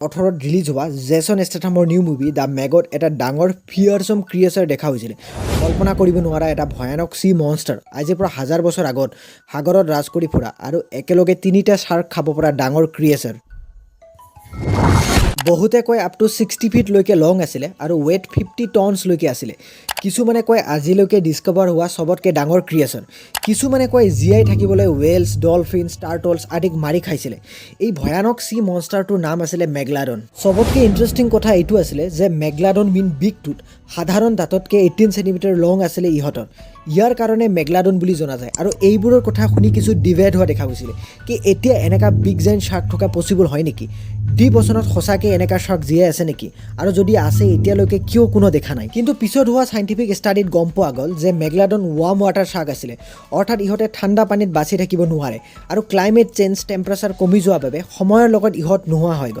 2018 release হোৱা জেছন ষ্টেথামৰ new movie the মেগত এটা ডাঙৰ ফিয়াৰছম ক্ৰিয়েচাৰ দেখা হৈছিল কল্পনা কৰিব নোৱাৰা এটা ভয়ানক সি মনষ্টাৰ আজিৰ পৰা হাজাৰ বছৰ আগত সাগৰত ৰাজ কৰি ফুৰা আৰু একেলগে তিনিটা শাৰ্ক খাব পৰা ডাঙৰ ক্ৰিয়েচাৰ বহুতে কয় আপ টু 60 ফিট লৈকে লং আছিলে আৰু ওয়েট 50 টনছ লৈকে আছিলে কিছুমানে কয় আজিলৈকে ডিস্কভাৰ হোৱা সবতকে ডাঙৰ ক্ৰিয়েচাৰ কিছুমানে কয় জিআই থাকিবলৈ ৱেলছ ডলফিনছ টাৰ্টলছ আদিক মাৰি খাইছিলে এই ভয়ানক সি মনষ্টাৰটোৰ নাম আছিলে মেগলাডন সবতকে ইন্টাৰেষ্টিং কথা এইটো আছিলে যে মেগলাডন মিন বিগ টুথ সাধাৰণ দাঁততকে 18 সেন্টিমিটাৰ লং আছিলে ইহঁতৰ ইয়াৰ কাৰণে মেগলাডন বুলি জনা যায় আৰু এইবোৰৰ কথা শুনি কিছু ডিভাইড হোৱা দেখা গৈছিলে কি এতিয়া এনেকা বিগ জায়ান্ট শাৰ্ক থকা পসিবল হয় নেকি ডিপ অচনত সঁচাকে এনেকা শাৰ্ক জিয়াই আছে নেকি আৰু যদি আছে এতিয়ালৈকে কিয় কোনো দেখা নাই কিন্তু পিছত হোৱা সাইন্টিফিক ষ্টাডিত গম পোৱা গ'ল যে মেগলাডন ৱাৰ্ম ৱাটাৰ শাৰ্ক আছিলে অৰ্থাৎ ইহঁতে ঠাণ্ডা পানীত বাচি থাকিব নোৱাৰে আৰু ক্লাইমেট চেঞ্জ টেম্পাৰেচাৰ কমি যোৱাৰ বাবে সময়ৰ লগত ইহঁত নোহোৱা হৈ গ'ল